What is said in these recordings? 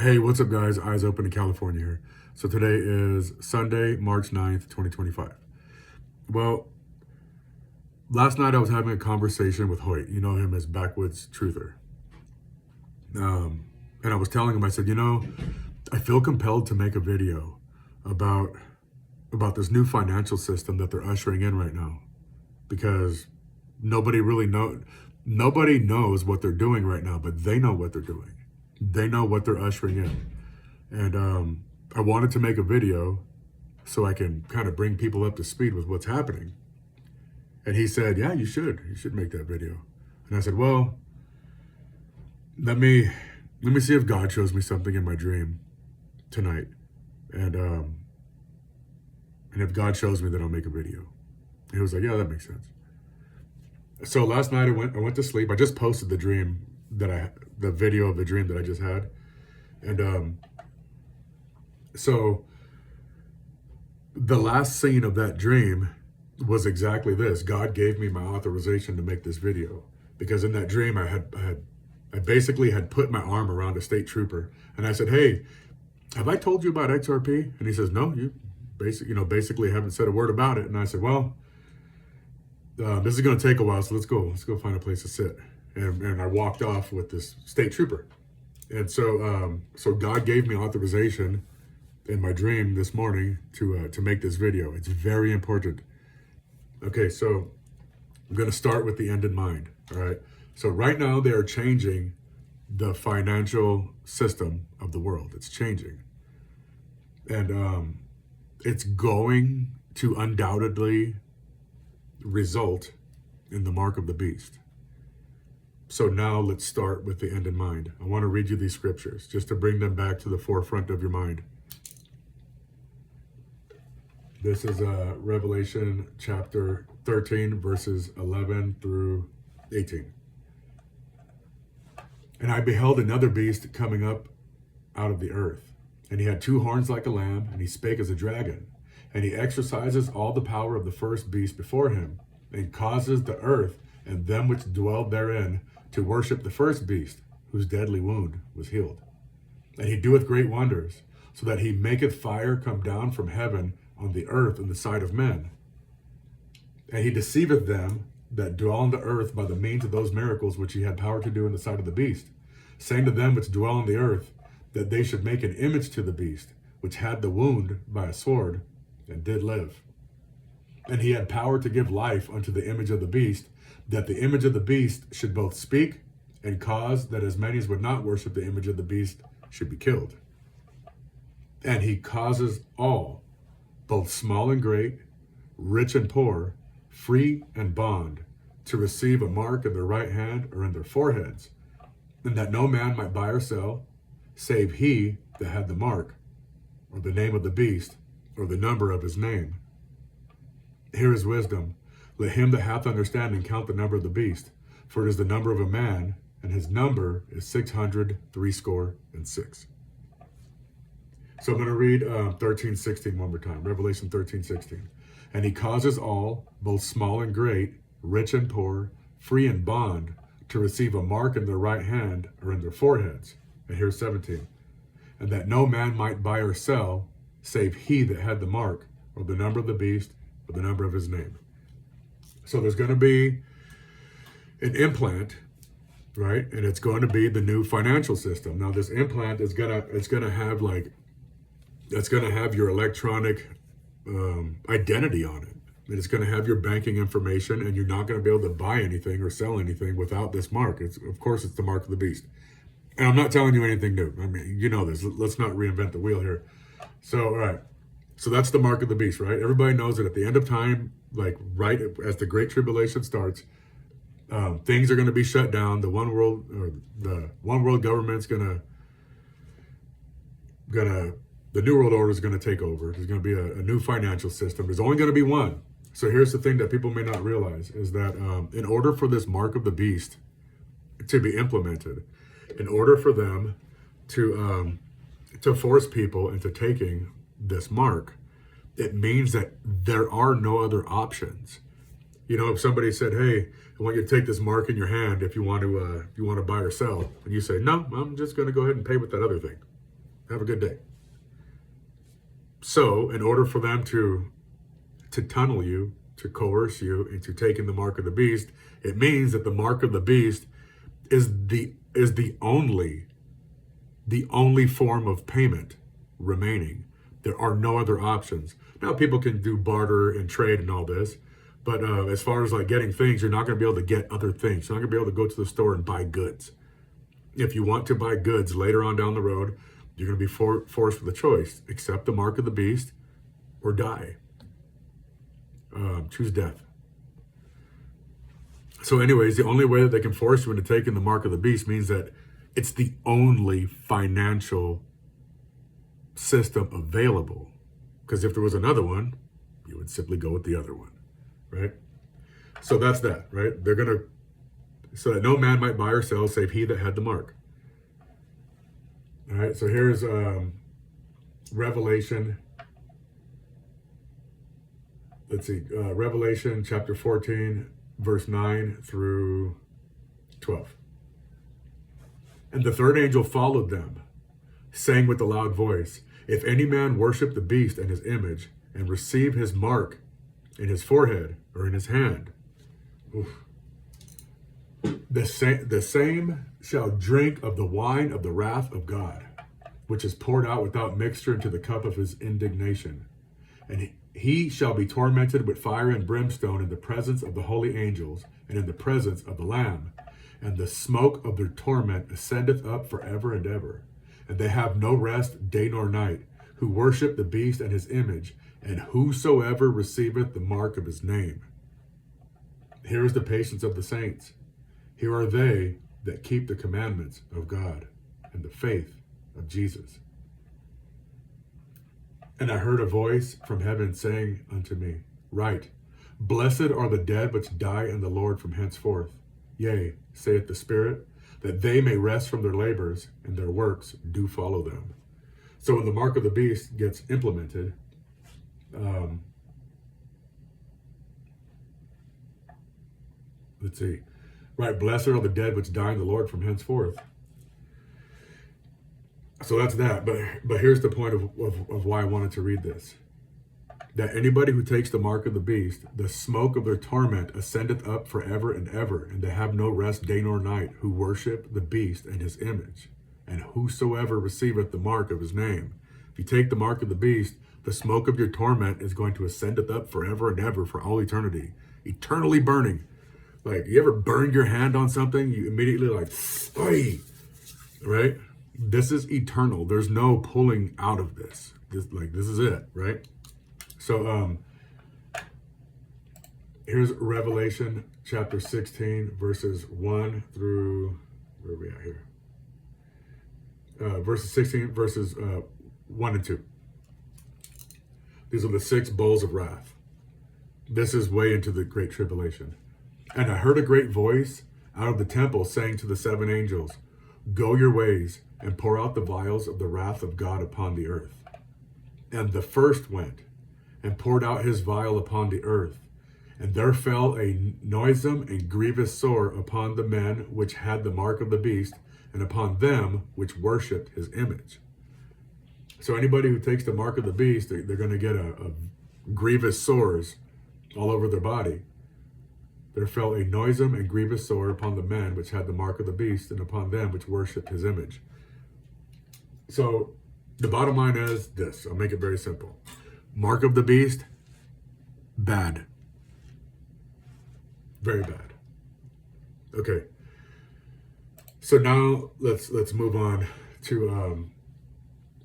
Hey, what's up, guys? Eyes Open in California here. So today is Sunday, March 9th, 2025. Well, last night I was having a conversation with Hoyt. You know him as Backwoods Truther. And I was telling him, I said, I feel compelled to make a video about this new financial system that they're ushering in right now, because nobody knows what they're doing right now, but they know what they're doing. They know what they're ushering in. And I wanted to make a video so I can kind of bring people up to speed with what's happening. And he said, yeah, you should make that video. And I said, well, let me see if God shows me something in my dream tonight. And if God shows me, then I'll make a video. And he was like, yeah, that makes sense. So last night I went to sleep. I just posted the video of the dream that I just had. And so the last scene of that dream was exactly this. God gave me my authorization to make this video, because in that dream I basically had put my arm around a state trooper and I said, hey, have I told you about XRP? And he says, no, you basically haven't said a word about it. And I said, well, this is going to take a while, so let's go find a place to sit. And I walked off with this state trooper. And so God gave me authorization in my dream this morning to make this video. It's very important. Okay, so I'm going to start with the end in mind. All right. So right now they are changing the financial system of the world. It's changing, and it's going to undoubtedly result in the mark of the beast. So now let's start with the end in mind. I want to read you these scriptures just to bring them back to the forefront of your mind. This is Revelation chapter 13, verses 11 through 18. And I beheld another beast coming up out of the earth. And he had two horns like a lamb, and he spake as a dragon. And he exercises all the power of the first beast before him, and causes the earth and them which dwell therein to worship the first beast, whose deadly wound was healed. And he doeth great wonders, so that he maketh fire come down from heaven on the earth in the sight of men. And he deceiveth them that dwell on the earth by the means of those miracles which he had power to do in the sight of the beast, saying to them which dwell on the earth that they should make an image to the beast, which had the wound by a sword, and did live. And he had power to give life unto the image of the beast, that the image of the beast should both speak and cause that as many as would not worship the image of the beast should be killed. And he causes all, both small and great, rich and poor, free and bond, to receive a mark in their right hand or in their foreheads, and that no man might buy or sell, save he that had the mark, or the name of the beast, or the number of his name. Here is wisdom. Let him that hath understanding count the number of the beast, for it is the number of a man, and his number is 666. So I'm going to read 13:16 one more time. Revelation 13:16. And he causes all, both small and great, rich and poor, free and bond, to receive a mark in their right hand or in their foreheads. And here's 17. And that no man might buy or sell, save he that had the mark, or the number of the beast, or the number of his name. So there's going to be an implant, right? And it's going to be the new financial system. Now this implant is going to have your electronic identity on it. And it's going to have your banking information, and you're not going to be able to buy anything or sell anything without this mark. Of course, it's the mark of the beast. And I'm not telling you anything new. I mean, you know this. Let's not reinvent the wheel here. So, all right. So that's the mark of the beast, right? Everybody knows that at the end of time, like right as the Great Tribulation starts, things are going to be shut down. The one world government's the New World Order is going to take over. There's going to be a new financial system. There's only going to be one. So here's the thing that people may not realize is that in order for this mark of the beast to be implemented, in order for them to force people into taking this mark, it means that there are no other options. You know, if somebody said, hey, I want you to take this mark in your hand if you want to buy or sell, and you say, no, I'm just going to go ahead and pay with that other thing. Have a good day. So in order for them to tunnel you, to coerce you into taking the mark of the beast, it means that the mark of the beast is the only form of payment remaining. There are no other options. Now people can do barter and trade and all this, but as far as like getting things, you're not going to be able to get other things. You're not going to be able to go to the store and buy goods. If you want to buy goods later on down the road, you're going to be forced with a choice: accept the mark of the beast or die. Choose death. So anyways, the only way that they can force you into taking the mark of the beast means that it's the only financial system available. Because if there was another one, you would simply go with the other one, right? So that's that, right? So that no man might buy or sell save he that had the mark. All right, so here's Revelation. Let's see, Revelation chapter 14, verse 9 through 12. And the third angel followed them, saying with a loud voice, if any man worship the beast and his image, and receive his mark in his forehead or in his hand, the same shall drink of the wine of the wrath of God, which is poured out without mixture into the cup of his indignation. And he shall be tormented with fire and brimstone in the presence of the holy angels and in the presence of the Lamb. And the smoke of their torment ascendeth up forever and ever. And they have no rest day nor night, who worship the beast and his image, and whosoever receiveth the mark of his name. Here is the patience of the saints. Here are they that keep the commandments of God and the faith of Jesus. And I heard a voice from heaven saying unto me, write, blessed are the dead which die in the Lord from henceforth. Yea, saith the Spirit, that they may rest from their labors, and their works do follow them. So when the mark of the beast gets implemented, let's see, right, blessed are the dead which die in the Lord from henceforth. So that's that. But here's the point of why I wanted to read this. That anybody who takes the mark of the beast, the smoke of their torment ascendeth up forever and ever, and they have no rest day nor night, who worship the beast and his image, and whosoever receiveth the mark of his name. If you take the mark of the beast, the smoke of your torment is going to ascendeth up forever and ever for all eternity, eternally burning. Like, you ever burned your hand on something, you immediately like, oy, right? This is eternal. There's no pulling out of this. This is it, right? So here's Revelation chapter 16, verses 1 through, where are we at here? Verses 16, verses 1 and 2. These are the 6 bowls of wrath. This is way into the great tribulation. And I heard a great voice out of the temple saying to the 7 angels, go your ways and pour out the vials of the wrath of God upon the earth. And the first went and poured out his vial upon the earth. And there fell a noisome and grievous sore upon the men which had the mark of the beast, and upon them which worshipped his image. So anybody who takes the mark of the beast, they're going to get a grievous sores all over their body. There fell a noisome and grievous sore upon the men which had the mark of the beast, and upon them which worshipped his image. So the bottom line is this. I'll make it very simple. Mark of the beast, bad. Very bad. Okay. So now let's move on to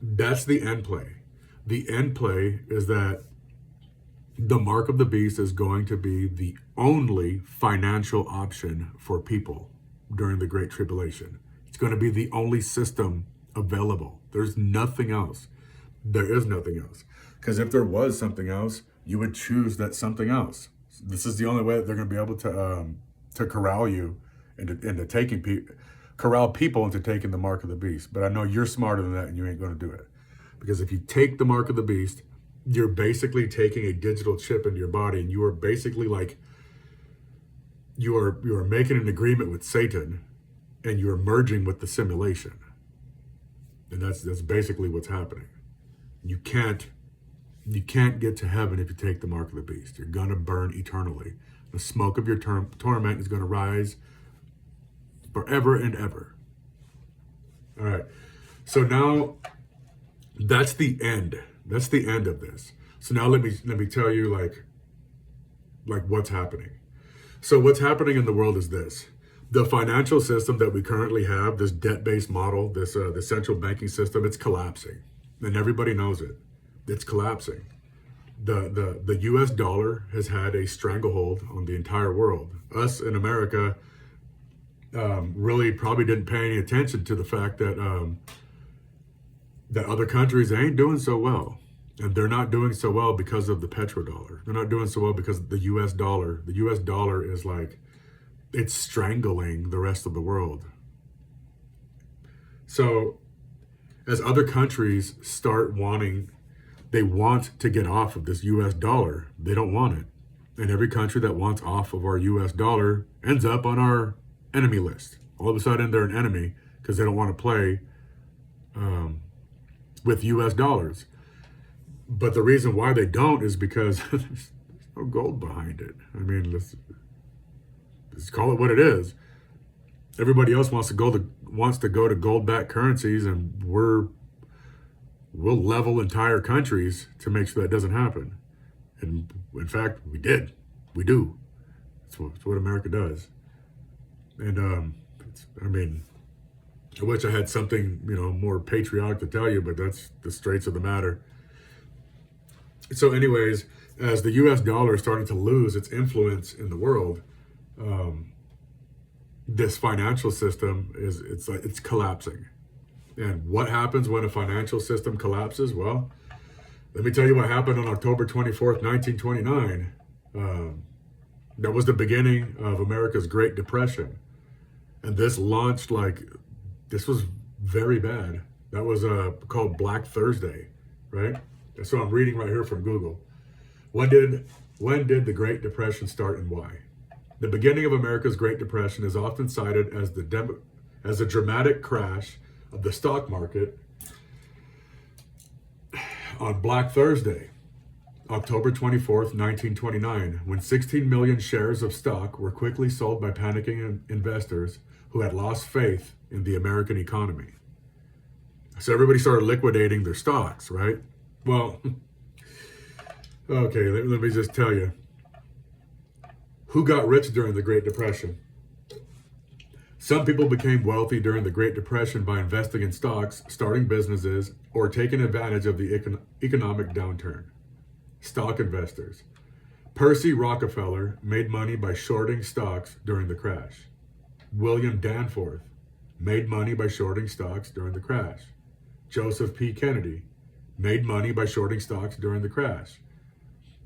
that's the end play. The end play is that the mark of the beast is going to be the only financial option for people during the Great Tribulation. It's going to be the only system available. There's nothing else. There is nothing else. Because if there was something else, you would choose that something else. This is the only way that they're going to be able to corral you into taking corral people into taking the mark of the beast. But I know you're smarter than that, and you ain't going to do it. Because if you take the mark of the beast, you're basically taking a digital chip into your body, and you are basically like you are making an agreement with Satan, and you are merging with the simulation. And that's basically what's happening. You can't get to heaven if you take the mark of the beast. You're gonna burn eternally. The smoke of your torment is gonna rise forever and ever. All right. So now that's the end. That's the end of this. So now let me tell you like what's happening. So what's happening in the world is this. The financial system that we currently have, this debt-based model, this the central banking system, it's collapsing. And everybody knows it. It's collapsing. The US dollar has had a stranglehold on the entire world. Us in America really probably didn't pay any attention to the fact that that other countries ain't doing so well. And they're not doing so well because of the petrodollar. They're not doing so well because of the US dollar. The US dollar is like, it's strangling the rest of the world. So as other countries start they want to get off of this US dollar. They don't want it. And every country that wants off of our US dollar ends up on our enemy list. All of a sudden they're an enemy because they don't want to play with US dollars. But the reason why they don't is because there's no gold behind it. I mean, let's call it what it is. Everybody else wants to go to gold-backed currencies, and we'll level entire countries to make sure that doesn't happen. And in fact, we do. It's what America does. And I wish I had something more patriotic to tell you, but that's the straits of the matter. So anyways, as the US dollar is starting to lose its influence in the world, this financial system it's collapsing. And what happens when a financial system collapses? Well, let me tell you what happened on October 24th, 1929. That was the beginning of America's Great Depression. And this this was very bad. That was called Black Thursday, right? So I'm reading right here from Google. When did the Great Depression start and why? The beginning of America's Great Depression is often cited as a dramatic crash of the stock market on Black Thursday, October 24th, 1929, when 16 million shares of stock were quickly sold by panicking investors who had lost faith in the American economy. So everybody started liquidating their stocks, right? Well, okay, let me just tell you. Who got rich during the Great Depression? Some people became wealthy during the Great Depression by investing in stocks, starting businesses, or taking advantage of the economic downturn. Stock investors. Percy Rockefeller made money by shorting stocks during the crash. William Danforth made money by shorting stocks during the crash. Joseph P. Kennedy made money by shorting stocks during the crash.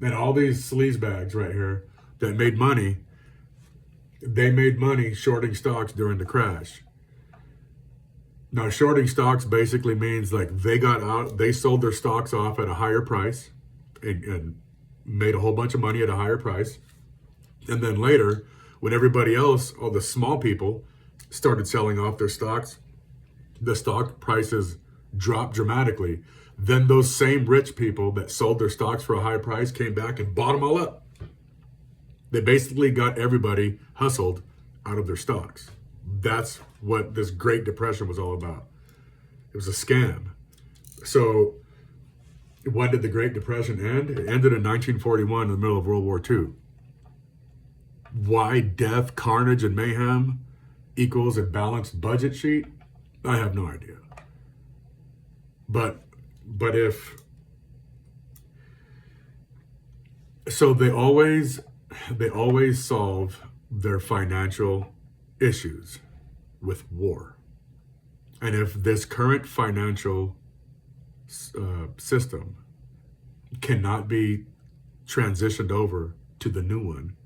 And all these sleazebags right here that made money, they made money shorting stocks during the crash. Now, shorting stocks basically means like they sold their stocks off at a higher price and made a whole bunch of money at a higher price. And then later, when everybody else, all the small people, started selling off their stocks, the stock prices dropped dramatically. Then those same rich people that sold their stocks for a high price came back and bought them all up. They basically got everybody hustled out of their stocks. That's what this Great Depression was all about. It was a scam. So when did the Great Depression end? It ended in 1941 in the middle of World War II. Why death, carnage, and mayhem equals a balanced budget sheet? I have no idea. But if... So they always solve their financial issues with war. And if this current financial system cannot be transitioned over to the new one,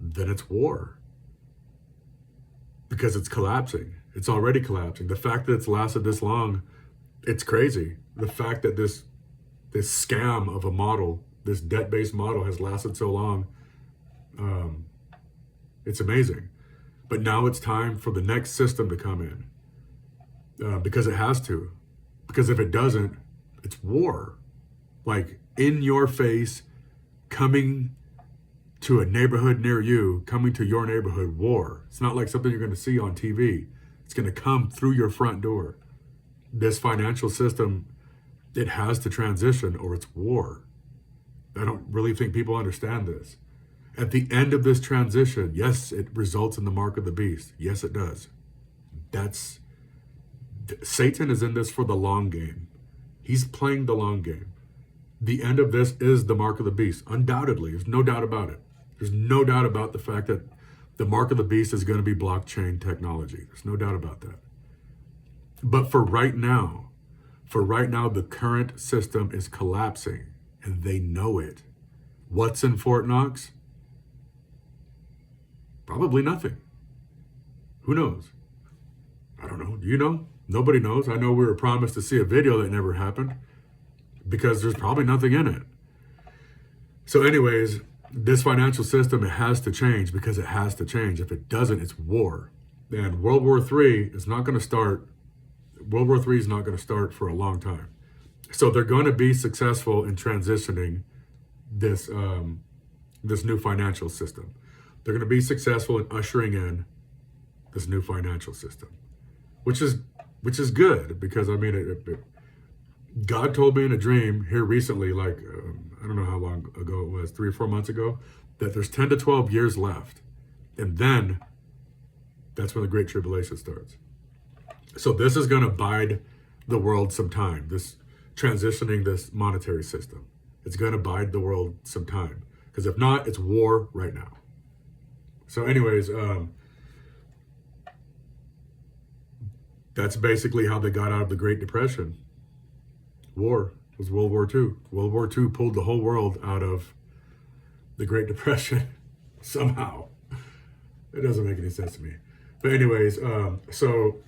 then it's war. Because it's collapsing. It's already collapsing. The fact that it's lasted this long, it's crazy. The fact that this scam of a model, this debt-based model has lasted so long, it's amazing. But now it's time for the next system to come in, because it has to. Because if it doesn't, it's war. Like in your face, coming to a neighborhood near you, coming to your neighborhood, war. It's not like something you're going to see on TV. It's going to come through your front door. This financial system, it has to transition or it's war. I don't really think people understand this. At the end of this transition, yes, it results in the mark of the beast. Yes, it does. Satan is in this for the long game. He's playing the long game. The end of this is the mark of the beast. Undoubtedly, there's no doubt about it. There's no doubt about the fact that the mark of the beast is going to be blockchain technology. There's no doubt about that. But for right now, the current system is collapsing and they know it. What's in Fort Knox? Probably nothing. Who knows? I don't know. Do you know? Nobody knows. I know we were promised to see a video that never happened because there's probably nothing in it. So anyways, this financial system, it has to change because it has to change. If it doesn't, it's war. And World War III is not going to start. World War III is not going to start for a long time. So they're going to be successful in transitioning this new financial system. They're going to be successful in ushering in this new financial system, which is good because I mean, God told me in a dream here recently, like I don't know how long ago it was, 3 or 4 months ago, that there's 10 to 12 years left, and then that's when the Great Tribulation starts. So this is going to bide the world some time. This transitioning this monetary system, it's going to bide the world some time because if not, it's war right now. So anyways, that's basically how they got out of the Great Depression. War. It was World War II. World War II pulled the whole world out of the Great Depression somehow. It doesn't make any sense to me. But anyways, so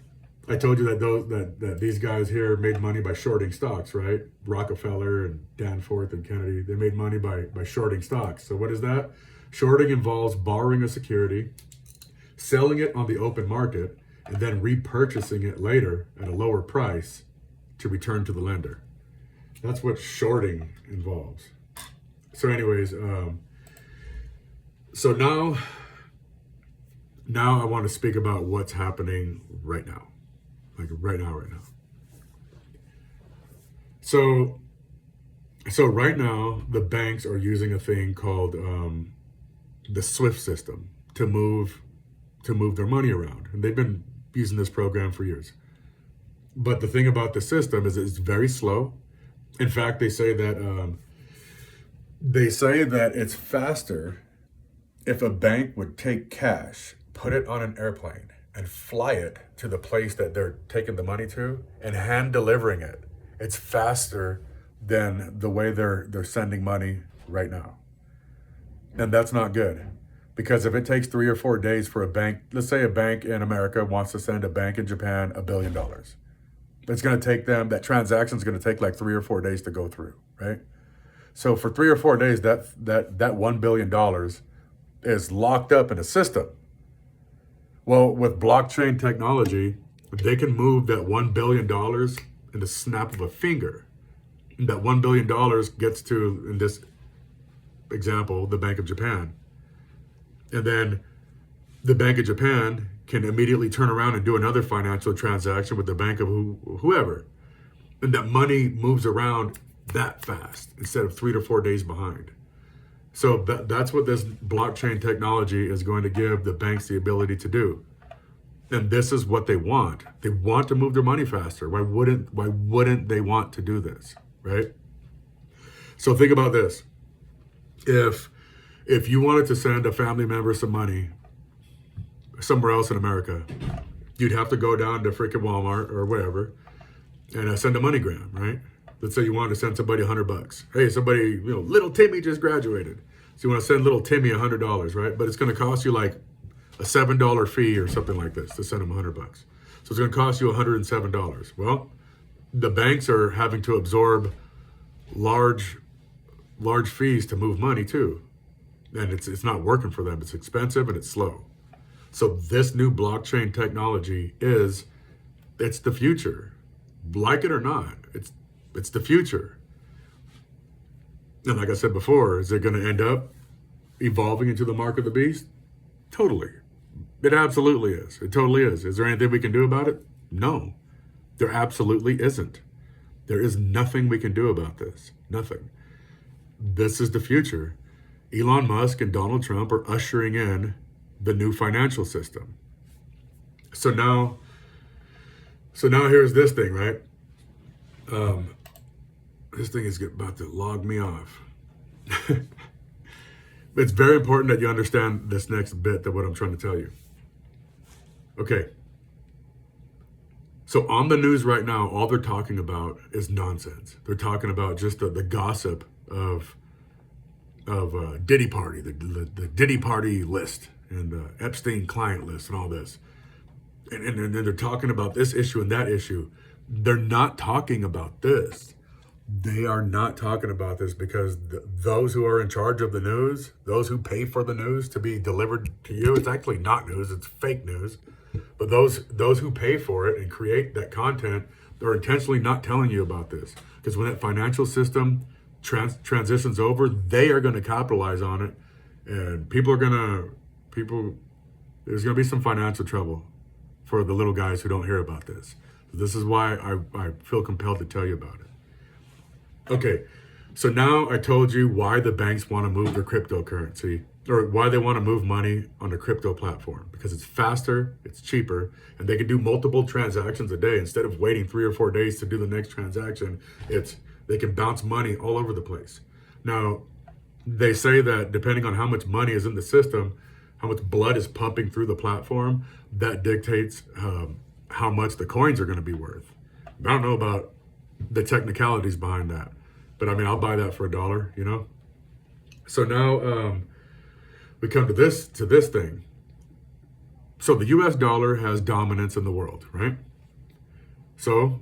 I told you that these guys here made money by shorting stocks, right? Rockefeller and Danforth and Kennedy, they made money by shorting stocks. So what is that? Shorting involves borrowing a security, selling it on the open market, and then repurchasing it later at a lower price to return to the lender. That's what shorting involves. So anyways, so now I want to speak about what's happening right now. Like right now. So right now, the banks are using a thing called the SWIFT system to move their money around. And they've been using this program for years. But the thing about the system is it's very slow. In fact, they say that it's faster if a bank would take cash, put it on an airplane, and fly it to the place that they're taking the money to and hand delivering it. It's faster than the way they're sending money right now. And that's not good. Because if it takes 3 or 4 days for a bank, let's say a bank in America wants to send a bank in Japan $1 billion. It's going to take them, that transaction is going to take like 3 or 4 days to go through, right? So for 3 or 4 days, that $1 billion is locked up in a system. Well, with blockchain technology, they can move that $1 billion in the snap of a finger. And that $1 billion gets to, in this example, the Bank of Japan. And then the Bank of Japan can immediately turn around and do another financial transaction with the bank of whoever. And that money moves around that fast instead of 3 to 4 days behind. So that's what this blockchain technology is going to give the banks the ability to do. And this is what they want. They want to move their money faster. Why wouldn't they want to do this, right? So think about this. If you wanted to send a family member some money somewhere else in America, you'd have to go down to freaking Walmart or wherever and send a MoneyGram, right? Let's say you wanted to send somebody $100. Hey, somebody, little Timmy just graduated. So you want to send little Timmy $100, right? But it's going to cost you like a $7 fee or something like this to send him $100. So it's going to cost you $107. Well, the banks are having to absorb large fees to move money too. And it's not working for them. It's expensive and it's slow. So this new blockchain technology it's the future. like it or not. It's the future. And like I said before, is it going to end up evolving into the mark of the beast? Totally. It absolutely is. It totally is. Is there anything we can do about it? No. There absolutely isn't. There is nothing we can do about this. Nothing. This is the future. Elon Musk and Donald Trump are ushering in the new financial system. So now here's this thing, right? This thing is about to log me off. It's very important that you understand this next bit of what I'm trying to tell you. Okay. So on the news right now, all they're talking about is nonsense. They're talking about just the gossip of Diddy Party, the Diddy Party list and the Epstein client list and all this. And they're talking about this issue and that issue. They're not talking about this. They are not talking about this because those who are in charge of the news, those who pay for the news to be delivered to you, it's actually not news, it's fake news. But those who pay for it and create that content are intentionally not telling you about this. Because when that financial system transitions over, they are going to capitalize on it. And there's going to be some financial trouble for the little guys who don't hear about this. This is why I feel compelled to tell you about it. Okay, so now I told you why the banks want to move their cryptocurrency, or why they want to move money on a crypto platform, because it's faster, it's cheaper, and they can do multiple transactions a day. Instead of waiting 3 or 4 days to do the next transaction, they can bounce money all over the place. Now, they say that depending on how much money is in the system, how much blood is pumping through the platform, that dictates how much the coins are going to be worth. I don't know about the technicalities behind that, but I mean, I'll buy that for $1, you know? So now we come to this thing. So the US dollar has dominance in the world, right? So,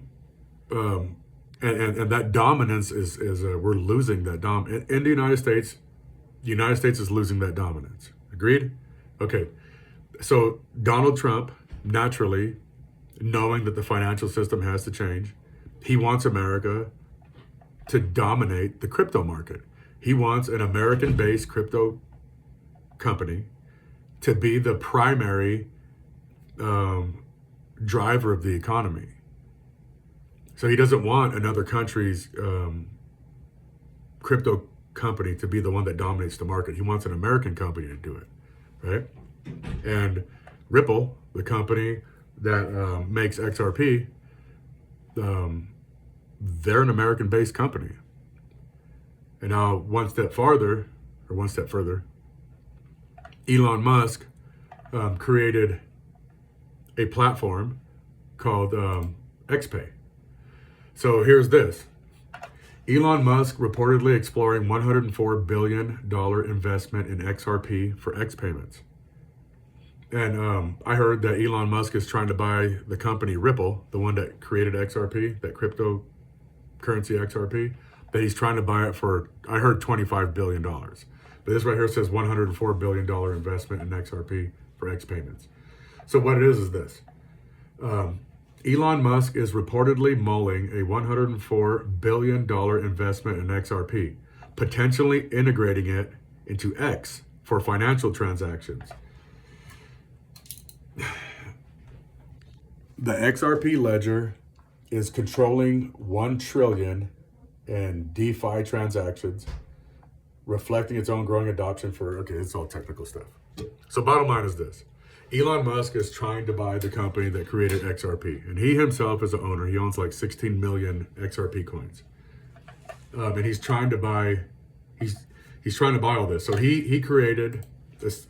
and that dominance is we're losing that in the United States is losing that dominance. Agreed? Okay. So Donald Trump, naturally, knowing that the financial system has to change, he wants America to dominate the crypto market. He wants an American-based crypto company to be the primary driver of the economy. So he doesn't want another country's crypto company to be the one that dominates the market. He wants an American company to do it, right? And Ripple, the company that makes XRP, they're an American-based company. And now one step further, Elon Musk created a platform called XPay. So here's this. Elon Musk reportedly exploring $104 billion investment in XRP for X payments. And I heard that Elon Musk is trying to buy the company Ripple, the one that created XRP, that cryptocurrency XRP, that he's trying to buy it for, I heard $25 billion. But this right here says $104 billion investment in XRP for X payments. So what it is this. Elon Musk is reportedly mulling a $104 billion investment in XRP, potentially integrating it into X for financial transactions. The XRP ledger is controlling 1 trillion in DeFi transactions, reflecting its own growing adoption for, okay, it's all technical stuff. So bottom line is this. Elon Musk is trying to buy the company that created XRP, and he himself is the owner. He owns like 16 million XRP coins, and he's trying to buy all this. So he created this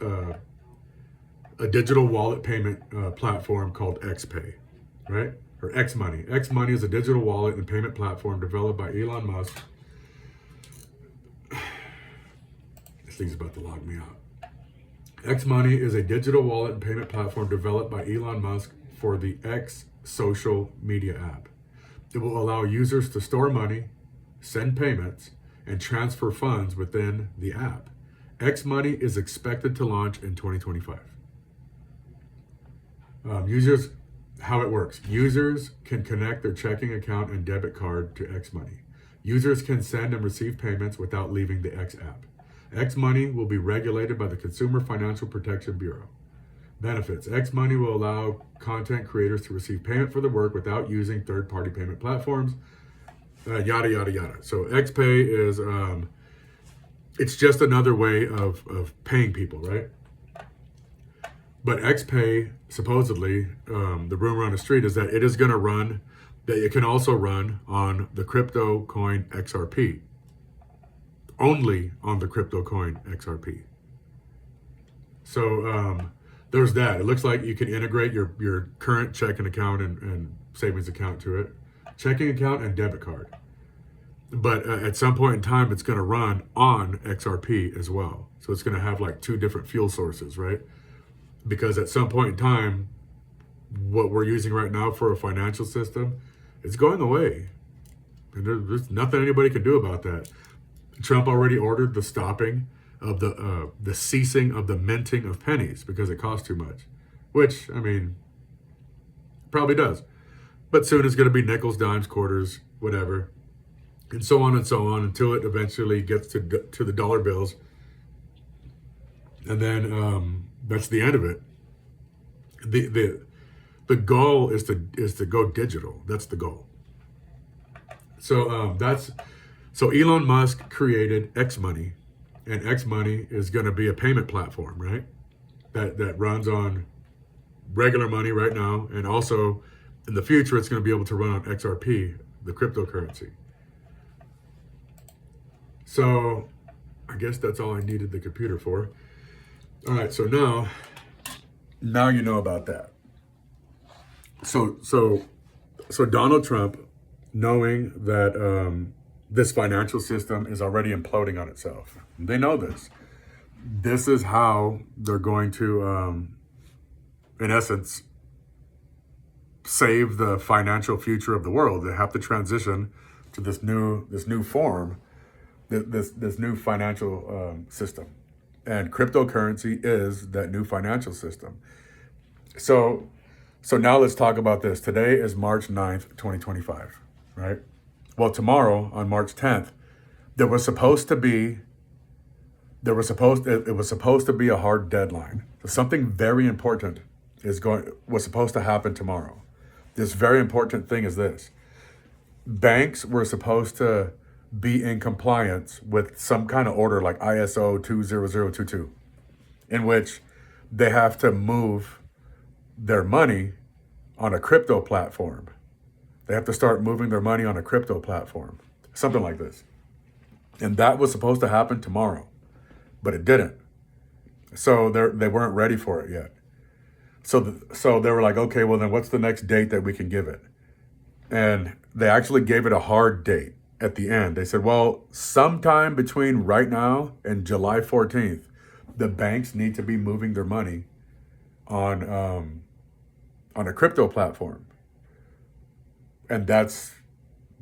a digital wallet payment platform called XPay, right? Or X Money. X Money is a digital wallet and payment platform developed by Elon Musk. This thing's about to log me out. X Money is a digital wallet and payment platform developed by Elon Musk for the X social media app. It will allow users to store money, send payments, and transfer funds within the app. X Money is expected to launch in 2025. how it works. Users can connect their checking account and debit card to X Money. Users can send and receive payments without leaving the X app. X Money will be regulated by the Consumer Financial Protection Bureau. Benefits. X Money will allow content creators to receive payment for their work without using third-party payment platforms. Yada, yada, yada. So XPay is, it's just another way of paying people, right? But XPay, supposedly, the rumor on the street is that it is going to run, that it can also run on the crypto coin XRP. Only on the crypto coin XRP. So there's that. It looks like you can integrate your current checking account and savings account to it. Checking account and debit card. But at some point in time, it's going to run on XRP as well. So it's going to have like two different fuel sources, right? Because at some point in time, what we're using right now for a financial system, it's going away. And there's nothing anybody can do about that. Trump already ordered the stopping of the ceasing of the minting of pennies because it costs too much. Which, I mean, probably does. But soon it's going to be nickels, dimes, quarters, whatever. And so on until it eventually gets to the dollar bills. And then that's the end of it. The goal is to go digital. That's the goal. So so Elon Musk created X Money, and X Money is going to be a payment platform, right? That runs on regular money right now, and also in the future it's going to be able to run on XRP, the cryptocurrency. So I guess that's all I needed the computer for. All right, so now you know about that. So Donald Trump, knowing that this financial system is already imploding on itself, they know this. This is how they're going to, in essence, save the financial future of the world. They have to transition to this new form, this new financial system. And cryptocurrency is that new financial system. So now let's talk about this. Today is March 9th, 2025, right? Well, tomorrow on March 10th, it was supposed to be a hard deadline. So something very important was supposed to happen tomorrow. This very important thing is this. Banks were supposed to be in compliance with some kind of order like ISO 20022, in which they have to move their money on a crypto platform. They have to start moving their money on a crypto platform, something like this. And that was supposed to happen tomorrow, but it didn't. So they weren't ready for it yet. So they were like, okay, well then what's the next date that we can give it? And they actually gave it a hard date at the end. They said, well, sometime between right now and July 14th, the banks need to be moving their money on a crypto platform. And that's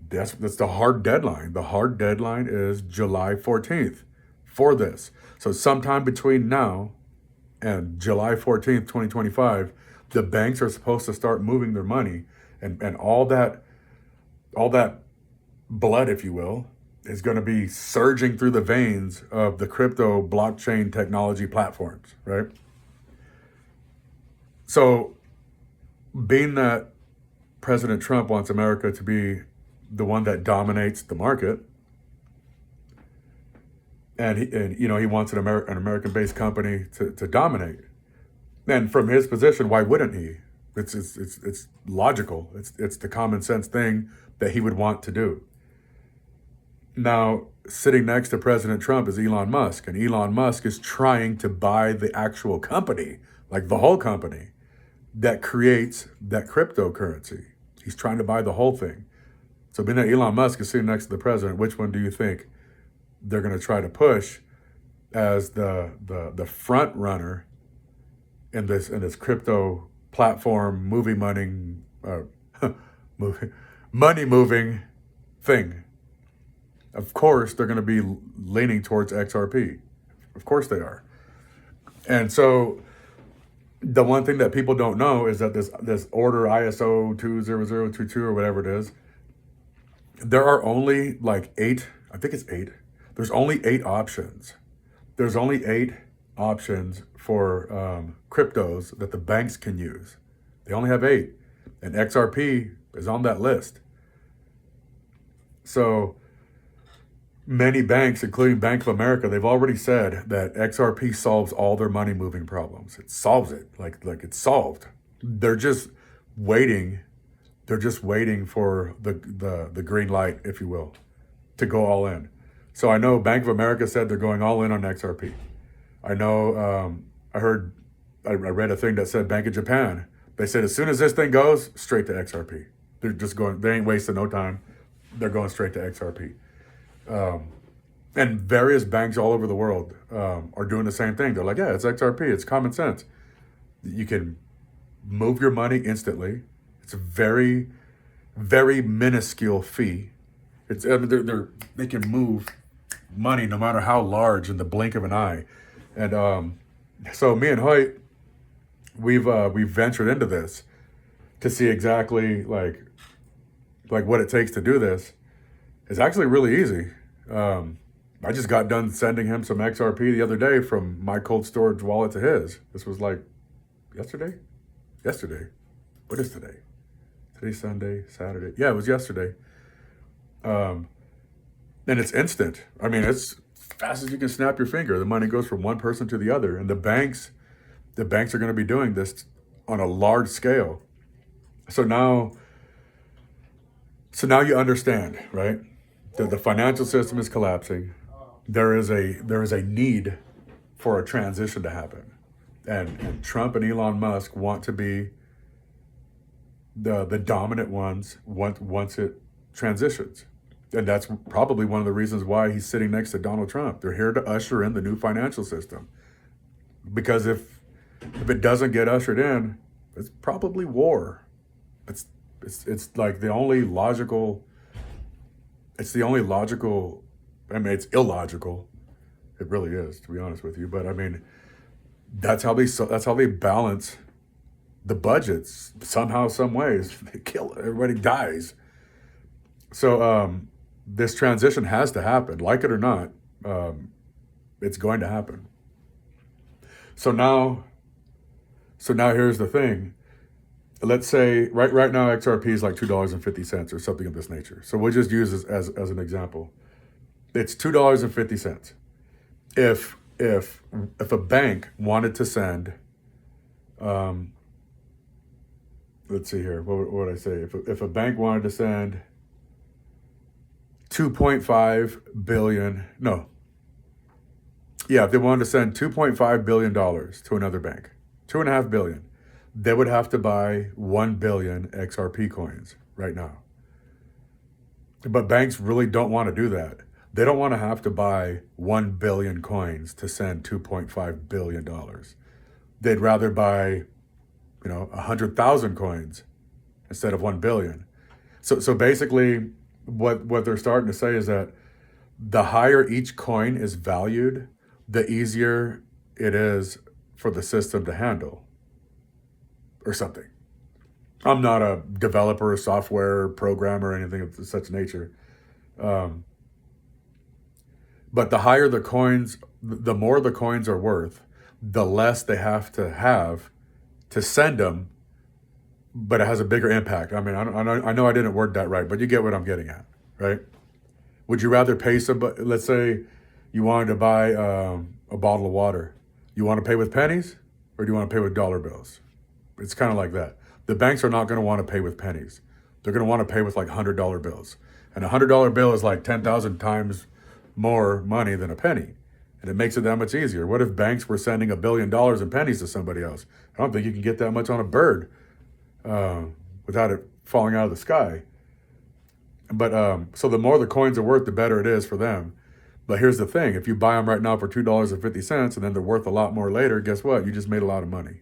the hard deadline. The hard deadline is July 14th for this. So sometime between now and July 14th, 2025, the banks are supposed to start moving their money, and all that blood, if you will, is going to be surging through the veins of the crypto blockchain technology platforms, right? So being that President Trump wants America to be the one that dominates the market, and he wants an American-based company to dominate. And from his position, why wouldn't he? It's logical. It's the common sense thing that he would want to do. Now, sitting next to President Trump is Elon Musk, and Elon Musk is trying to buy the actual company, like the whole company, that creates that cryptocurrency. He's trying to buy the whole thing. So being that Elon Musk is sitting next to the president, which one do you think they're going to try to push as the front runner in this crypto platform money moving thing? Of course, they're going to be leaning towards XRP. Of course they are. And so The one thing that people don't know is that this order ISO 20022 or whatever it is, there are only like eight, I think it's eight. There's only eight options. There's only eight options for cryptos that the banks can use. They only have eight, and XRP is on that list. So many banks, including Bank of America, they've already said that XRP solves all their money moving problems. It solves it, like it's solved. They're just waiting. They're just waiting for the green light, if you will, to go all in. So I know Bank of America said they're going all in on XRP. I know I read a thing that said Bank of Japan. They said as soon as this thing goes, straight to XRP. They're just going. They ain't wasting no time. They're going straight to XRP. And various banks all over the world are doing the same thing. They're like, yeah, it's XRP. It's common sense. You can move your money instantly. It's a very, very minuscule fee. It's they can move money no matter how large in the blink of an eye. And so me and Hoyt, we've ventured into this to see exactly like what it takes to do this. It's actually really easy. I just got done sending him some XRP the other day from my cold storage wallet to his. This was like yesterday. What is today? Today's Sunday, Saturday. Yeah, it was yesterday. And it's instant. I mean, it's fast as you can snap your finger. The money goes from one person to the other. And the banks are going to be doing this on a large scale. So now you understand, right? That the financial system is collapsing. There is a need for a transition to happen. And Trump and Elon Musk want to be the dominant ones once it transitions. And that's probably one of the reasons why he's sitting next to Donald Trump. They're here to usher in the new financial system. Because if it doesn't get ushered in, it's probably war. It's like the only logical. It's the only logical. I mean, it's illogical. It really is, to be honest with you. But I mean, that's how they balance the budgets somehow, some ways. They kill everybody dies. So this transition has to happen, like it or not. It's going to happen. So now here's the thing. Let's say right now XRP is like $2.50 or something of this nature. So we'll just use this as an example. It's $2.50. If a bank wanted to send, let's see here, what would I say? If a bank wanted to send 2.5 billion, no. Yeah, if they wanted to send $2.5 billion to another bank, 2.5 billion, they would have to buy 1 billion XRP coins right now. But banks really don't want to do that. They don't want to have to buy 1 billion coins to send $2.5 billion. They'd rather buy, 100,000 coins instead of 1 billion. So basically what they're starting to say is that the higher each coin is valued, the easier it is for the system to handle or something. I'm not a developer, software programmer, or anything of such nature. But the higher the coins, the more the coins are worth, the less they have to send them, but it has a bigger impact. I mean, I know I didn't word that right, but you get what I'm getting at, right? Would you rather pay somebody, let's say you wanted to buy a bottle of water. You want to pay with pennies or do you want to pay with dollar bills? It's kind of like that. The banks are not going to want to pay with pennies. They're going to want to pay with like $100 bills. And a $100 bill is like 10,000 times more money than a penny. And it makes it that much easier. What if banks were sending $1 billion in pennies to somebody else? I don't think you can get that much on a bird without it falling out of the sky. But so the more the coins are worth, the better it is for them. But here's the thing. If you buy them right now for $2.50 and then they're worth a lot more later, guess what? You just made a lot of money.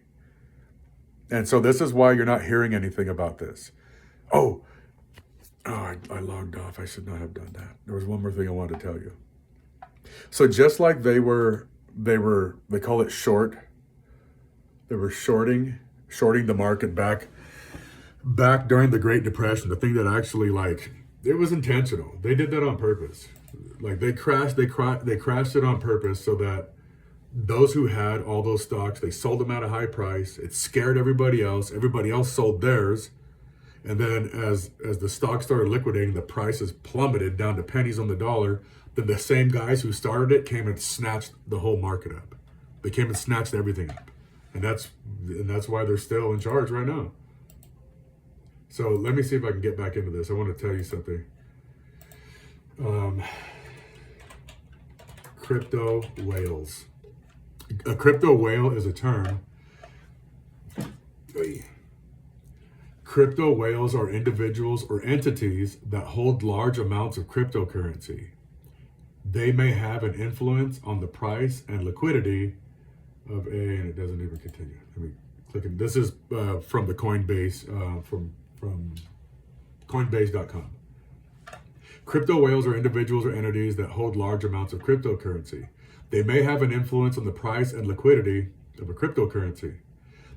And so this is why you're not hearing anything about this. I logged off. I should not have done that. There was one more thing I wanted to tell you. So just like they call it short They were shorting the market back during the Great Depression. The thing that actually, like, it was intentional. They did that on purpose. Like, they crashed it on purpose so that those who had all those stocks, they sold them at a high price. It scared everybody else. Everybody else sold theirs. And then as the stock started liquidating, the prices plummeted down to pennies on the dollar. Then the same guys who started it came and snatched the whole market up. They came and snatched everything up. And that's why they're still in charge right now. So let me see if I can get back into this. I want to tell you something. Crypto whales. A crypto whale is a term. Crypto whales are individuals or entities that hold large amounts of cryptocurrency. They may have an influence on the price and liquidity of and it doesn't even continue. Let me click it. This is from the Coinbase, from Coinbase.com. Crypto whales are individuals or entities that hold large amounts of cryptocurrency. They may have an influence on the price and liquidity of a cryptocurrency.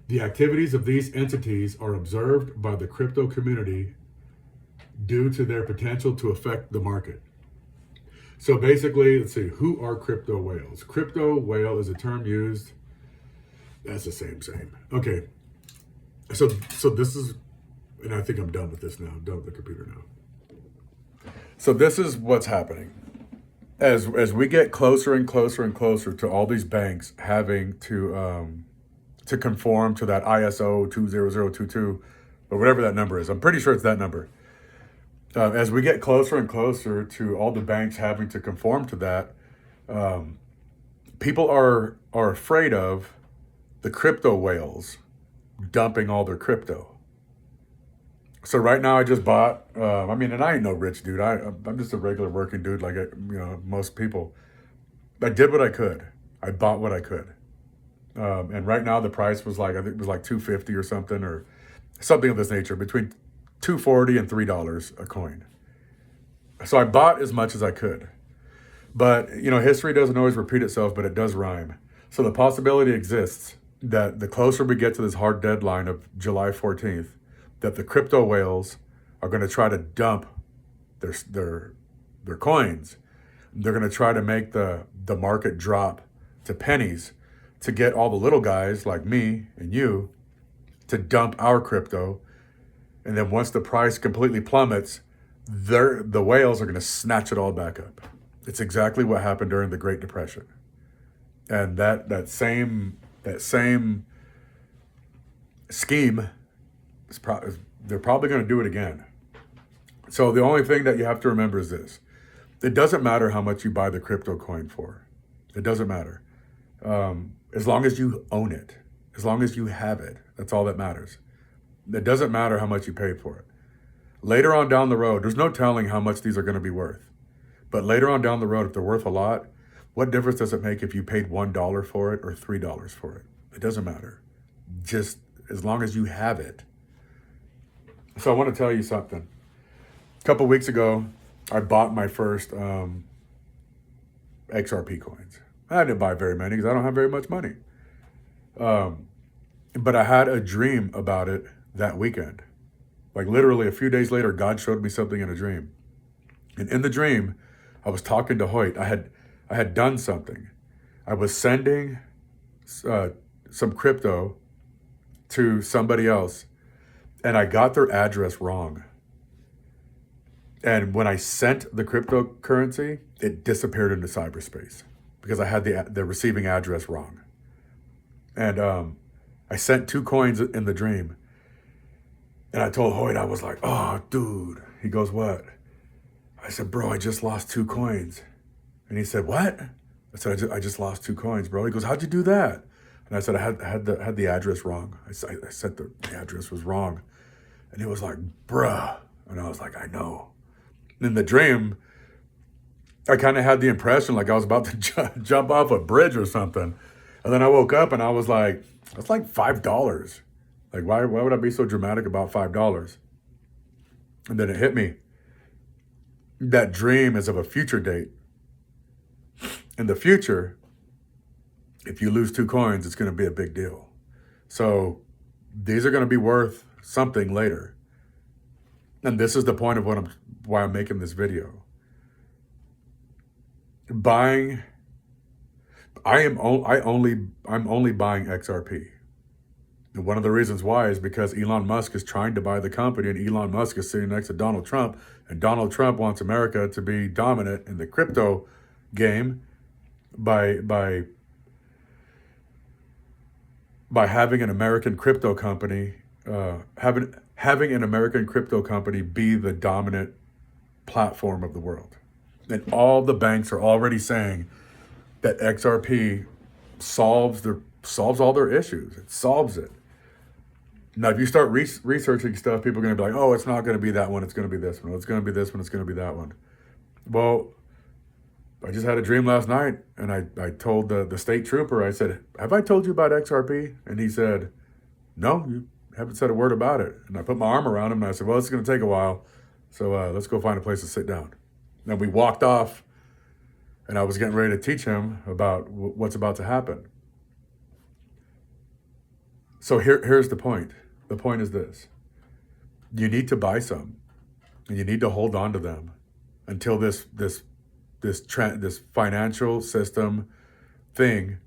The activities of these entities are observed by the crypto community due to their potential to affect the market. So basically, let's see, who are crypto whales? Crypto whale is a term used, that's the same. Okay, so this is, and I think I'm done with this now. I'm done with the computer now. So this is what's happening. As we get closer and closer and closer to all these banks having to conform to that ISO 20022, or whatever that number is. I'm pretty sure it's that number. As we get closer and closer to all the banks having to conform to that, people are afraid of the crypto whales dumping all their crypto. So right now I just bought, and I ain't no rich dude. I'm just a regular working dude like most people. I did what I could. I bought what I could. And right now the price was like, I think it was like $2.50 or something of this nature, between $2.40 and $3 a coin. So I bought as much as I could. But, history doesn't always repeat itself, but it does rhyme. So the possibility exists that the closer we get to this hard deadline of July 14th, that the crypto whales are going to try to dump their coins. They're going to try to make the market drop to pennies to get all the little guys like me and you to dump our crypto. And then once the price completely plummets, the whales are going to snatch it all back up. It's exactly what happened during the Great Depression. And that same scheme, they're probably going to do it again. So the only thing that you have to remember is this. It doesn't matter how much you buy the crypto coin for. It doesn't matter. As long as you own it, as long as you have it, that's all that matters. It doesn't matter how much you paid for it. Later on down the road, there's no telling how much these are going to be worth. But later on down the road, if they're worth a lot, what difference does it make if you paid $1 for it or $3 for it? It doesn't matter. Just as long as you have it. So I want to tell you something. A couple weeks ago, I bought my first XRP coins. I didn't buy very many because I don't have very much money. But I had a dream about it that weekend. Like literally a few days later, God showed me something in a dream. And in the dream, I was talking to Hoyt. I had done something. I was sending some crypto to somebody else, and I got their address wrong. And when I sent the cryptocurrency, it disappeared into cyberspace because I had the receiving address wrong. And I sent 2 coins in the dream. And I told Hoyt, I was like, oh, dude. He goes, what? I said, bro, I just lost 2 coins. And he said, what? I said, I just lost 2 coins, bro. He goes, how'd you do that? And I said, I had the address wrong. I said the address was wrong. And he was like, bruh. And I was like, I know. In the dream, I kind of had the impression like I was about to jump off a bridge or something. And then I woke up and I was like, that's like $5. Like, why would I be so dramatic about $5? And then it hit me. That dream is of a future date. In the future, if you lose 2 coins, it's going to be a big deal. So these are going to be worth something later. And this is the point of why I'm making this video. I'm only buying XRP. And one of the reasons why is because Elon Musk is trying to buy the company, and Elon Musk is sitting next to Donald Trump, and Donald Trump wants America to be dominant in the crypto game by having an American crypto company, having an American crypto company be the dominant platform of the world. And all the banks are already saying that XRP solves all their issues. It solves it. Now, if you start researching stuff, people are going to be like, oh, it's not going to be that one. It's going to be this one. It's going to be this one. It's going to be that one. Well, I just had a dream last night, and I told the state trooper, I said, have I told you about XRP? And he said, no, you haven't said a word about it. And I put my arm around him, and I said, well, it's going to take a while. So let's go find a place to sit down. And we walked off, and I was getting ready to teach him about what's about to happen. So here's the point. The point is this. You need to buy some, and you need to hold on to them until this financial system thing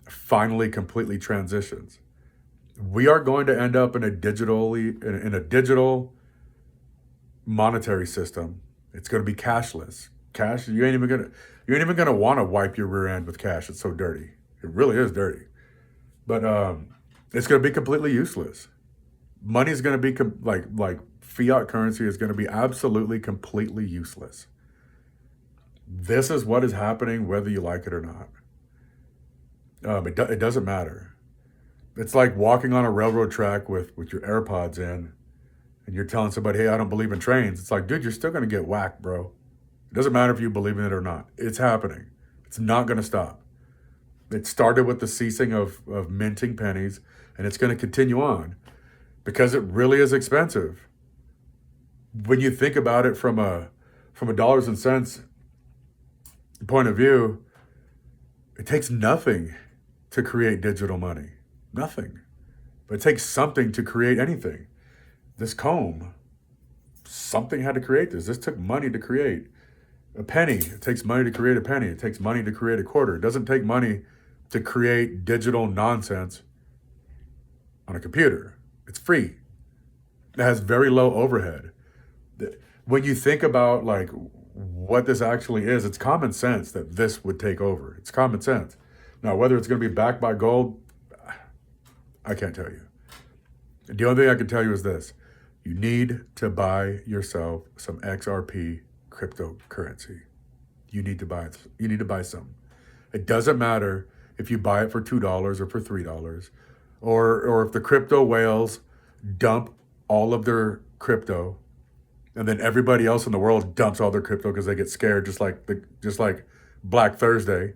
finally completely transitions. We are going to end up in a digital monetary system. It's going to be cashless. Cash, you ain't even gonna want to wipe your rear end with cash. It's so dirty. It really is dirty. But it's going to be completely useless. Money is going to be like fiat currency is going to be absolutely completely useless. This is what is happening, whether you like it or not. It doesn't matter. It's like walking on a railroad track with your AirPods in, and you're telling somebody, hey, I don't believe in trains. It's like, dude, you're still going to get whacked, bro. It doesn't matter if you believe in it or not. It's happening. It's not going to stop. It started with the ceasing of minting pennies, and it's going to continue on because it really is expensive. When you think about it from a dollars and cents point of view, it takes nothing to create digital money. Nothing. But it takes something to create anything. This comb, something had to create this. This took money to create. A penny, it takes money to create a penny. It takes money to create a quarter. It doesn't take money to create digital nonsense on a computer. It's free. It has very low overhead. When you think about like what this actually is, it's common sense that this would take over. It's common sense. Now, whether it's going to be backed by gold, I can't tell you. The only thing I can tell you is this. You need to buy yourself some XRP cryptocurrency. You need to buy it. You need to buy some. It doesn't matter if you buy it for $2 or for $3, or if the crypto whales dump all of their crypto, and then everybody else in the world dumps all their crypto because they get scared, just like Black Thursday,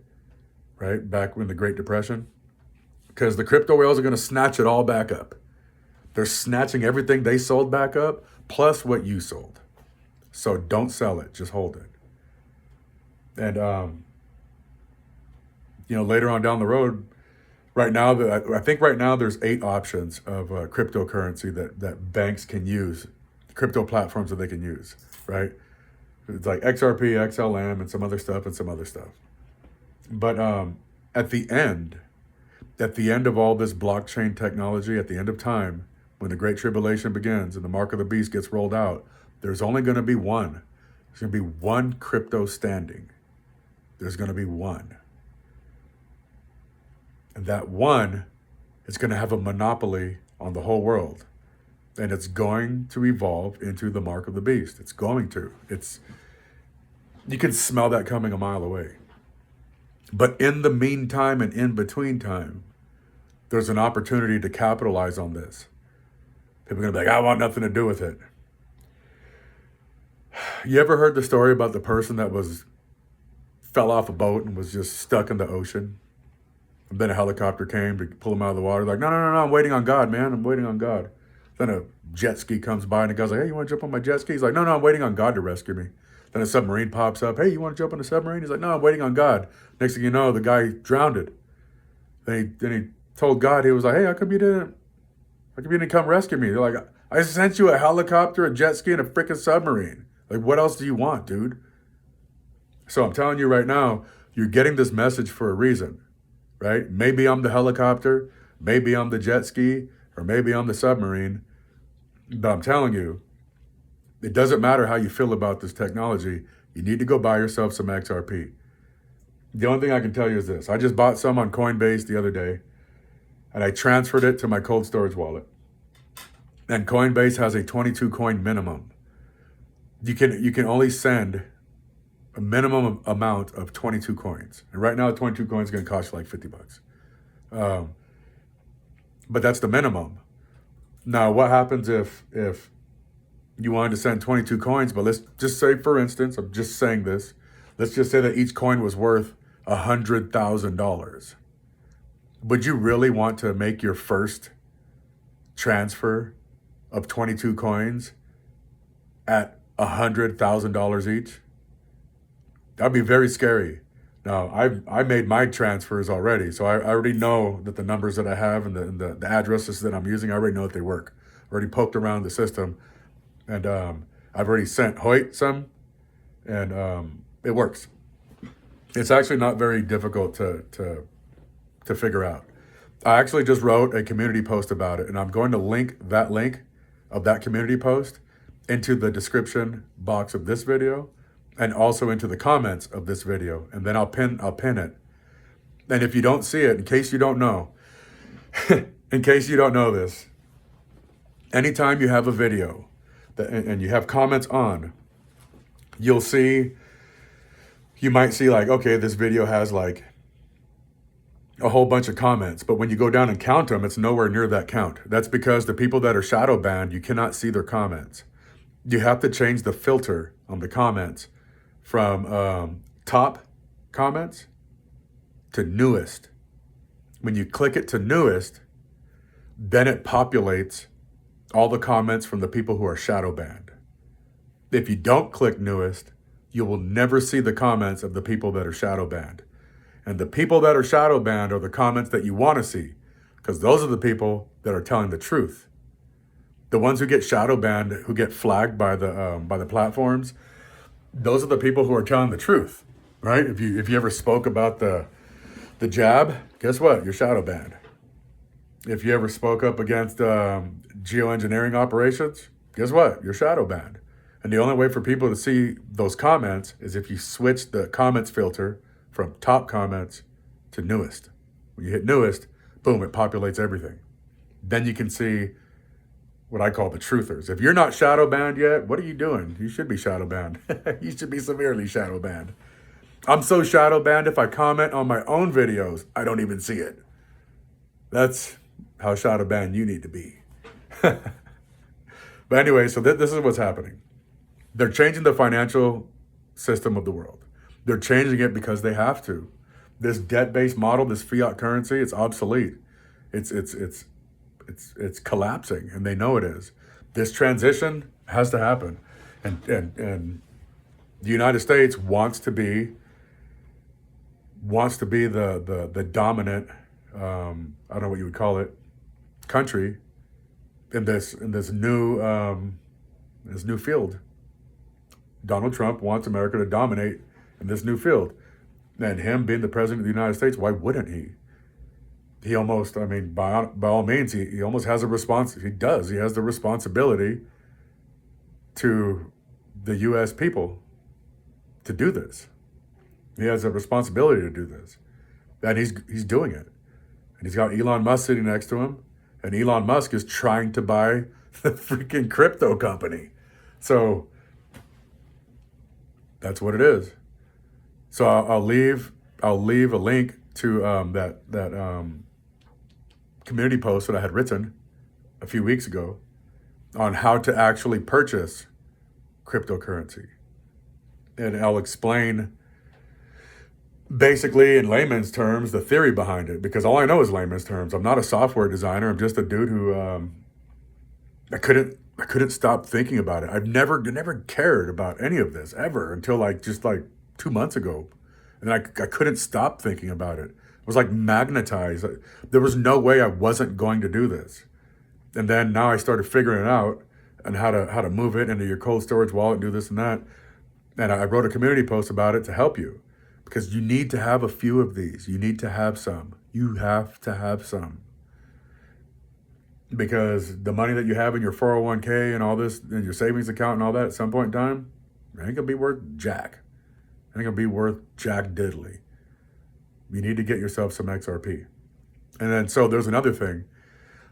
right? Back in the Great Depression, because the crypto whales are going to snatch it all back up. They're snatching everything they sold back up, plus what you sold. So don't sell it, just hold it. And later on down the road, right now, I think right now there's 8 options of cryptocurrency that banks can use, crypto platforms that they can use, right? It's like XRP, XLM, and some other stuff. But at the end of all this blockchain technology, at the end of time, when the Great Tribulation begins and the mark of the beast gets rolled out, there's only going to be one. There's going to be one crypto standing. There's going to be one. And that one is going to have a monopoly on the whole world. And it's going to evolve into the mark of the beast. It's going to. You can smell that coming a mile away. But in the meantime and in between time, there's an opportunity to capitalize on this. People are going to be like, I want nothing to do with it. You ever heard the story about the person that fell off a boat and was just stuck in the ocean? And then a helicopter came to pull him out of the water. Like, no, I'm waiting on God, man. I'm waiting on God. Then a jet ski comes by and the guy's like, hey, you want to jump on my jet ski? He's like, no, I'm waiting on God to rescue me. Then a submarine pops up. Hey, you want to jump on a submarine? He's like, no, I'm waiting on God. Next thing you know, the guy drowned. Then he told God, he was like, hey, how come you didn't come rescue me? They're like, I sent you a helicopter, a jet ski, and a freaking submarine. Like, what else do you want, dude? So I'm telling you right now, you're getting this message for a reason, right? Maybe I'm the helicopter, maybe I'm the jet ski, or maybe I'm the submarine. But I'm telling you, it doesn't matter how you feel about this technology. You need to go buy yourself some XRP. The only thing I can tell you is this. I just bought some on Coinbase the other day, and I transferred it to my cold storage wallet. And Coinbase has a 22 coin minimum. You can only send a minimum amount of 22 coins. And right now, 22 coins is going to cost you like $50. But that's the minimum. Now, what happens if you wanted to send 22 coins, but let's just say, for instance, I'm just saying this, let's just say that each coin was worth $100,000. Would you really want to make your first transfer of 22 coins at $100,000 each? That'd be very scary. Now, I made my transfers already, so I already know that the numbers that I have and the addresses that I'm using, I already know that they work. I already poked around the system, and I've already sent Hoyt some, and it works. It's actually not very difficult to figure out. I actually just wrote a community post about it, and I'm going to link of that community post into the description box of this video and also into the comments of this video, and then I'll pin it. And if you don't see it, in case you don't know, in case you don't know this, anytime you have a video and you have comments on, you might see like, okay, this video has like a whole bunch of comments, but when you go down and count them, it's nowhere near that count. That's because the people that are shadow banned, you cannot see their comments. You have to change the filter on the comments from top comments to newest. When you click it to newest, then it populates all the comments from the people who are shadow banned. If you don't click newest, you will never see the comments of the people that are shadow banned. And the people that are shadow banned are the comments that you want to see, because those are the people that are telling the truth. The ones who get shadow banned, who get flagged by the platforms, those are the people who are telling the truth, right? If you ever spoke about the jab, guess what? You're shadow banned. If you ever spoke up against geoengineering operations, guess what? You're shadow banned. And the only way for people to see those comments is if you switch the comments filter from top comments to newest. When you hit newest, boom, it populates everything. Then you can see what I call the truthers. If you're not shadow banned yet, what are you doing? You should be shadow banned. You should be severely shadow banned. I'm so shadow banned, if I comment on my own videos, I don't even see it. That's how shadow banned you need to be. But anyway, so this is what's happening. They're changing the financial system of the world. They're changing it because they have to. This debt-based model, this fiat currency, it's obsolete. It's collapsing, and they know it is. This transition has to happen, and the United States wants to be the dominant, I don't know what you would call it, country in this new field. Donald Trump wants America to dominate in this new field, and him being the president of the United States, why wouldn't he? He almost, I mean, by all means, he almost has a response. He does. He has the responsibility to the U.S. people to do this. He has a responsibility to do this, and he's doing it. And he's got Elon Musk sitting next to him, and Elon Musk is trying to buy the freaking crypto company. So that's what it is. So I'll leave a link to that community post that I had written a few weeks ago on how to actually purchase cryptocurrency. And I'll explain basically in layman's terms the theory behind it, because all I know is layman's terms. I'm not a software designer. I'm just a dude who I couldn't stop thinking about it. I've never cared about any of this ever until just 2 months ago. And I couldn't stop thinking about it. was like magnetized. There was no way I wasn't going to do this. And then now I started figuring it out and how to move it into your cold storage wallet, do this and that. And I wrote a community post about it to help you, because you need to have a few of these. You need to have some. You have to have some. Because the money that you have in your 401k and all this, and your savings account and all that, at some point in time, it ain't gonna be worth jack. It ain't gonna be worth jack diddly. You need to get yourself some XRP. And then, so there's another thing.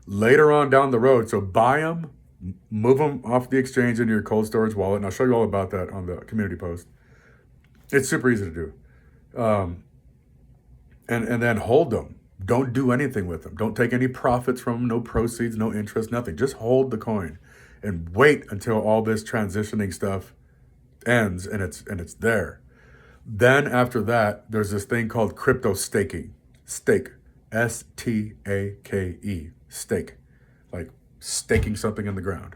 Later on down the road, so buy them, move them off the exchange into your cold storage wallet, and I'll show you all about that on the community post. It's super easy to do. And then hold them. Don't do anything with them. Don't take any profits from them, no proceeds, no interest, nothing. Just hold the coin and wait until all this transitioning stuff ends and it's there. Then after that, there's this thing called crypto staking. Stake. S-T-A-K-E. Stake. Like staking something in the ground.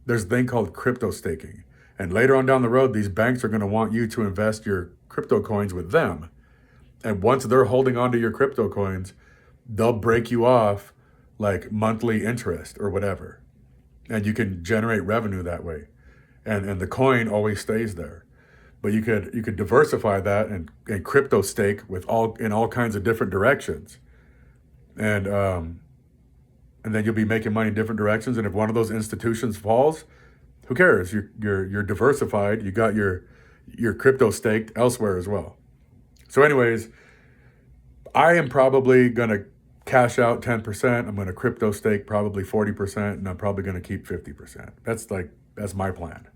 There's a thing called crypto staking. And later on down the road, these banks are going to want you to invest your crypto coins with them. And once they're holding onto your crypto coins, they'll break you off like monthly interest or whatever. And you can generate revenue that way. And the coin always stays there. But you could diversify that and crypto stake with all kinds of different directions. And then you'll be making money in different directions. And if one of those institutions falls, who cares? You're diversified. You got your crypto staked elsewhere as well. So anyways, I am probably going to cash out 10%. I'm going to crypto stake probably 40%, and I'm probably going to keep 50%. That's my plan.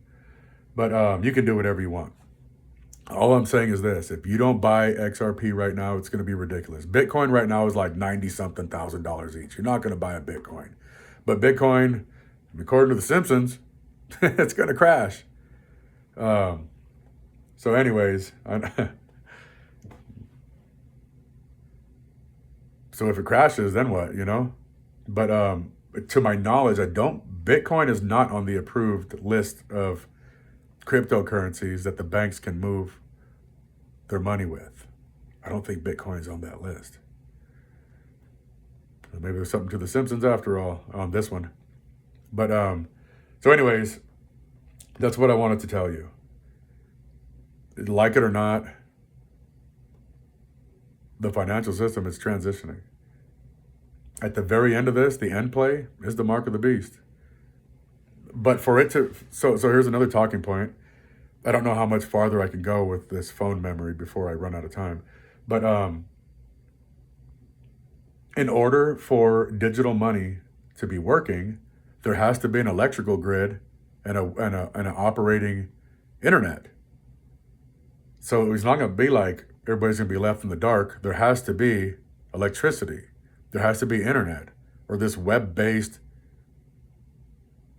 But you can do whatever you want. All I'm saying is this: if you don't buy XRP right now, it's going to be ridiculous. Bitcoin right now is like $90-something thousand each. You're not going to buy a Bitcoin. But Bitcoin, according to The Simpsons, it's going to crash. So anyways, so if it crashes, then what, you know? But to my knowledge, Bitcoin is not on the approved list of cryptocurrencies that the banks can move their money with. I don't think Bitcoin's on that list. Maybe there's something to The Simpsons after all on this one. But so anyways, that's what I wanted to tell you. Like it or not, the financial system is transitioning. At the very end of this, the end play is the mark of the beast. But for it to, so here's another talking point. I don't know how much farther I can go with this phone memory before I run out of time. But in order for digital money to be working, there has to be an electrical grid and an operating internet. So it's not going to be like everybody's going to be left in the dark. There has to be electricity. There has to be internet, or this web-based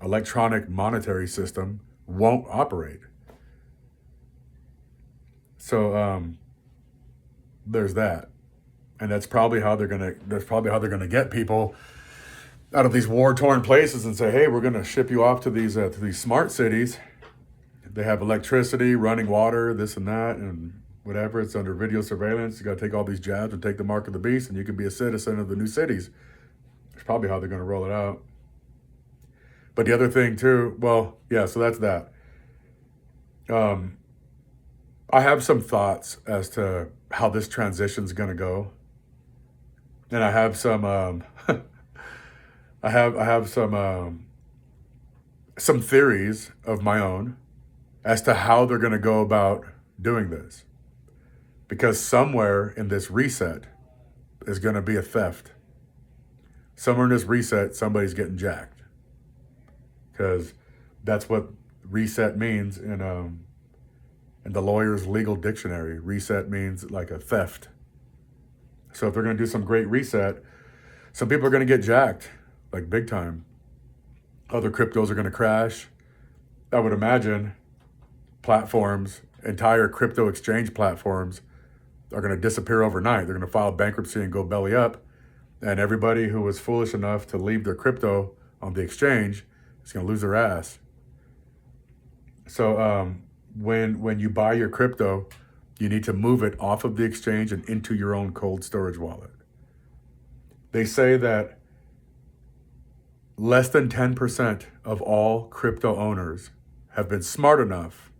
electronic monetary system won't operate. So there's that. And that's probably how they're gonna get people out of these war-torn places and say, hey, we're gonna ship you off to these smart cities. They have electricity, running water, this and that, and whatever. It's under video surveillance. You got to take all these jabs and take the mark of the beast, and you can be a citizen of the new cities. That's probably how they're going to roll it out. But the other thing too, well, yeah, so that's that. I have some thoughts as to how this transition is going to go, and I have some. I have some theories of my own as to how they're going to go about doing this. Because somewhere in this reset is going to be a theft. Somewhere in this reset, somebody's getting jacked. Because that's what reset means in the lawyer's legal dictionary. Reset means like a theft. So if they're going to do some great reset, some people are going to get jacked, like big time. Other cryptos are going to crash. I would imagine platforms, entire crypto exchange platforms, are going to disappear overnight. They're going to file bankruptcy and go belly up. And everybody who was foolish enough to leave their crypto on the exchange is going to lose their ass. So when you buy your crypto, You need to move it off of the exchange and into your own cold storage wallet. They say that less than 10% of all crypto owners have been smart enough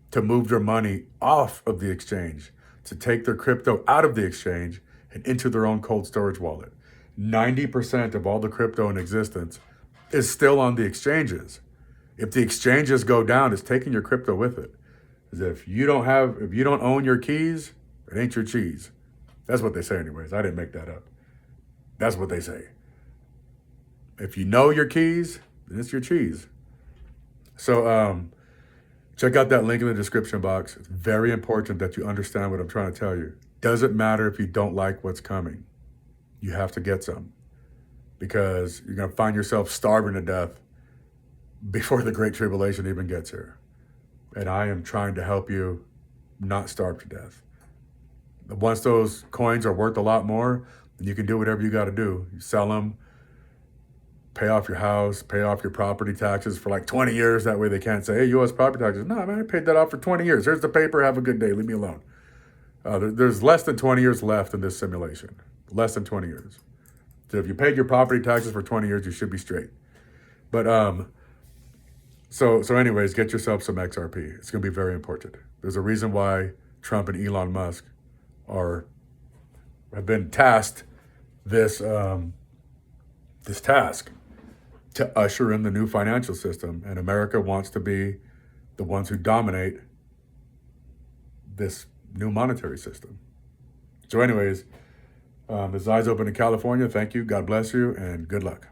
to move their money off of the exchange, to take their crypto out of the exchange and into their own cold storage wallet. 90% of all the crypto in existence is still on the exchanges. If the exchanges go down, it's taking your crypto with it. As if you don't own your keys, it ain't your cheese. That's what they say anyways. I didn't make that up. That's what they say. If you know your keys, then it's your cheese. So check out that link in the description box. It's very important that you understand what I'm trying to tell you. Doesn't matter if you don't like what's coming. You have to get some, because you're going to find yourself starving to death before the Great Tribulation even gets here. And I am trying to help you not starve to death. Once those coins are worth a lot more, then you can do whatever you got to do. You sell them, pay off your house, pay off your property taxes for like 20 years. That way they can't say, hey, you owe us property taxes. No, man, I paid that off for 20 years. Here's the paper. Have a good day. Leave me alone. There's less than 20 years left in this simulation. Less than 20 years. So if you paid your property taxes for 20 years, you should be straight. But so anyways, get yourself some XRP. It's going to be very important. There's a reason why Trump and Elon Musk have been tasked this task to usher in the new financial system, and America wants to be the ones who dominate this new monetary system. So anyways, this is Eyes Open in California. Thank you. God bless you, and good luck.